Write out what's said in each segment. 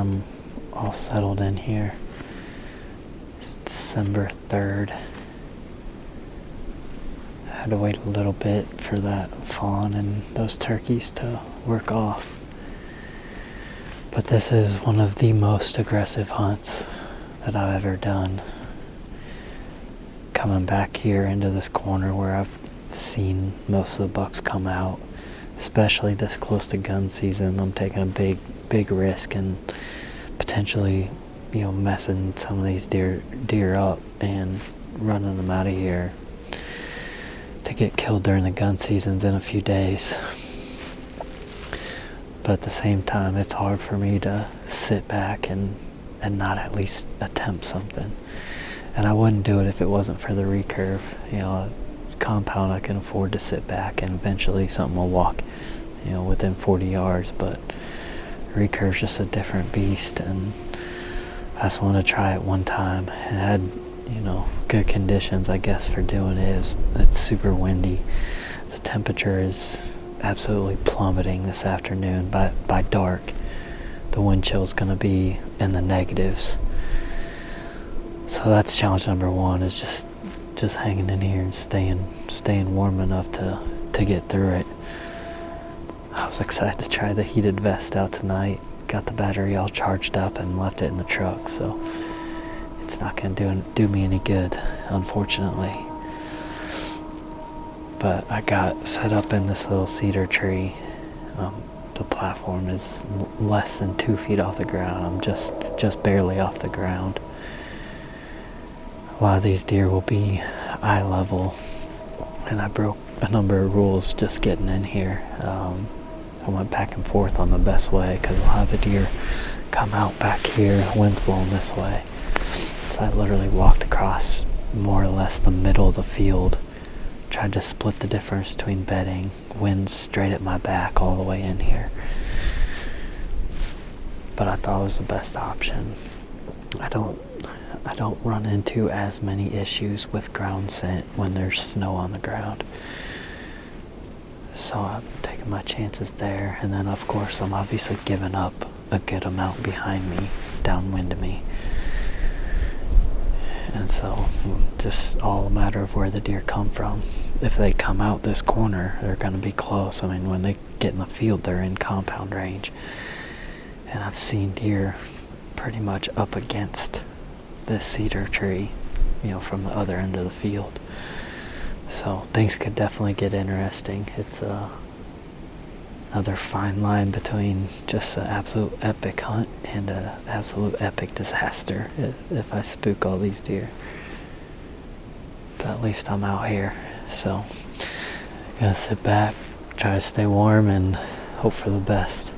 I'm all settled in here. It's December 3rd. I had to wait a little bit for that fawn and those turkeys to work off. But this is one of the most aggressive hunts that I've ever done. Coming back here into this corner where I've seen most of the bucks come out, especially this close to gun season, I'm taking a big risk and potentially, messing some of these deer up and running them out of here to get killed during the gun seasons in a few days. But at the same time, it's hard for me to sit back and not at least attempt something. And I wouldn't do it if it wasn't for the recurve. A compound I can afford to sit back and eventually something will walk, within 40 yards. But recurve's just a different beast, and I just wanted to try it one time. It had, good conditions, I guess, for doing it. It's super windy. The temperature is absolutely plummeting this afternoon. By dark, the wind chill is going to be in the negatives. So that's challenge number one, is just hanging in here and staying warm enough to get through it. I was excited to try the heated vest out tonight. Got the battery all charged up and left it in the truck, so it's not going to do me any good, unfortunately. But I got set up in this little cedar tree. The platform is less than 2 feet off the ground. I'm just barely off the ground. A lot of these deer will be eye level, and I broke a number of rules just getting in here. I went back and forth on the best way because a lot of the deer come out back here, wind's blowing this way. So I literally walked across more or less the middle of the field, tried to split the difference between bedding, wind straight at my back all the way in here. But I thought it was the best option. I don't run into as many issues with ground scent when there's snow on the ground. So I'm taking my chances there. And then, of course, I'm obviously giving up a good amount behind me, downwind of me. And so just all a matter of where the deer come from. If they come out this corner, they're going to be close. I mean, when they get in the field, they're in compound range. And I've seen deer pretty much up against this cedar tree, from the other end of the field. So things could definitely get interesting. It's another fine line between just an absolute epic hunt and an absolute epic disaster if I spook all these deer. But at least I'm out here. So I'm gonna sit back, try to stay warm, and hope for the best.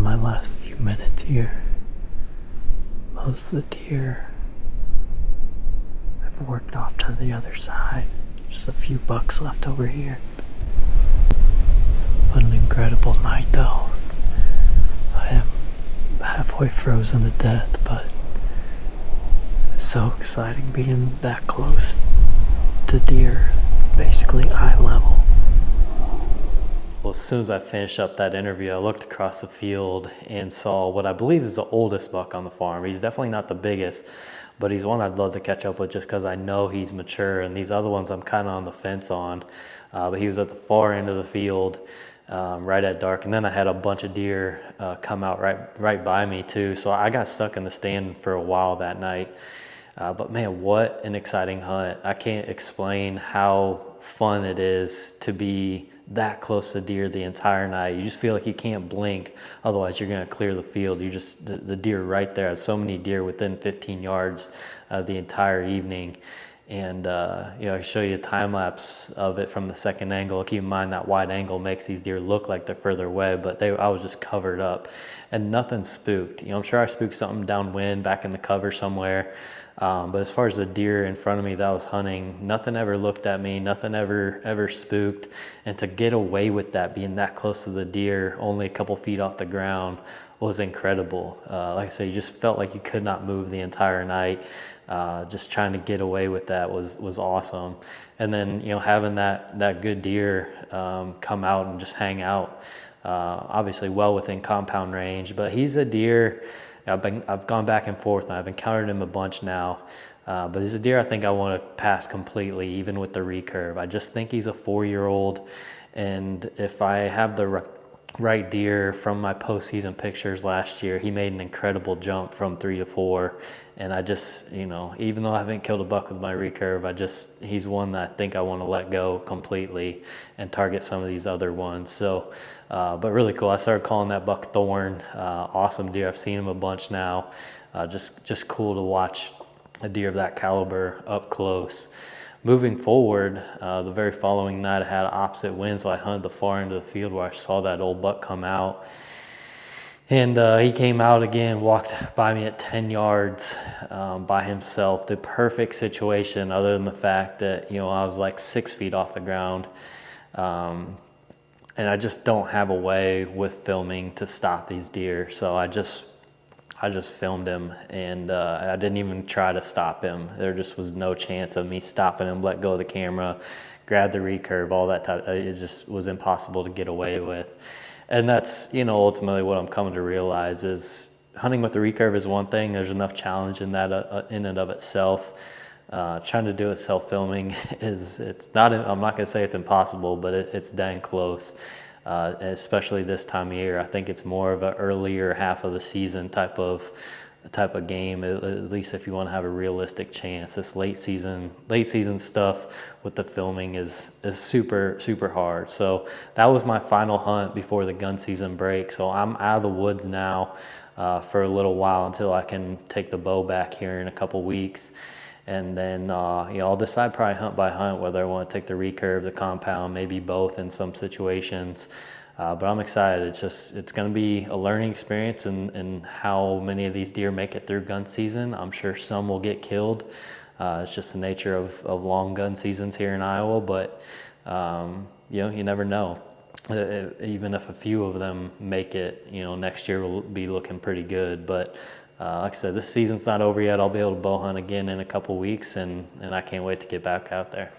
my last few minutes here. Most of the deer have worked off to the other side. Just a few bucks left over here. What an incredible night though. I am halfway frozen to death, but it's so exciting being that close to deer, basically eye level. Well, as soon as I finished up that interview, I looked across the field and saw what I believe is the oldest buck on the farm. He's definitely not the biggest, but he's one I'd love to catch up with just because I know he's mature, and these other ones I'm kind of on the fence on. But he was at the far end of the field, right at dark, and then I had a bunch of deer come out right by me too, so I got stuck in the stand for a while that night. But man, what an exciting hunt. I can't explain how fun it is to be that close to deer the entire night. You just feel like you can't blink, otherwise you're going to clear the field. You just the deer right there. There's so many deer within 15 yards the entire evening. And I show you a time lapse of it from the second angle. Keep in mind that wide angle makes these deer look like they're further away, but I was just covered up and nothing spooked. I'm sure I spooked something downwind back in the cover somewhere. But as far as the deer in front of me that I was hunting, nothing ever looked at me, nothing ever spooked. And to get away with that, being that close to the deer, only a couple feet off the ground, was incredible. Like I say, you just felt like you could not move the entire night. Just trying to get away with that was awesome. And then, having that good deer come out and just hang out, obviously well within compound range, but he's a deer. I've gone back and forth, and I've encountered him a bunch now, but he's a deer I think I want to pass completely, even with the recurve. I just think he's a 4-year-old, and if I have the right deer from my postseason pictures last year, he made an incredible jump from 3 to 4, and I just, even though I haven't killed a buck with my recurve, he's one that I think I want to let go completely and target some of these other ones. So, but really cool. I started calling that buck Thorn. Awesome deer. I've seen him a bunch now. Just cool to watch a deer of that caliber up close. Moving forward, the very following night I had opposite wind, so I hunted the far end of the field where I saw that old buck come out. And he came out again, walked by me at 10 yards by himself. The perfect situation, other than the fact that, I was like 6 feet off the ground. And I just don't have a way with filming to stop these deer. So I just filmed him, and I didn't even try to stop him. There just was no chance of me stopping him, let go of the camera, grab the recurve, all that type. It just was impossible to get away with. And that's, ultimately what I'm coming to realize is hunting with the recurve is one thing. There's enough challenge in that in and of itself. Trying to do it self-filming it's not, I'm not going to say it's impossible, but it's dang close. Especially this time of year. I think it's more of an earlier half of the season type of game, at least if you want to have a realistic chance. This late season stuff with the filming is super hard. So that was my final hunt before the gun season break. So I'm out of the woods now for a little while until I can take the bow back here in a couple weeks. And then, I'll decide probably hunt by hunt whether I want to take the recurve, the compound, maybe both in some situations. But I'm excited. It's going to be a learning experience in how many of these deer make it through gun season. I'm sure some will get killed. It's just the nature of long gun seasons here in Iowa, but, you never know. Even if a few of them make it, next year will be looking pretty good. But like I said, this season's not over yet. I'll be able to bow hunt again in a couple weeks, and I can't wait to get back out there.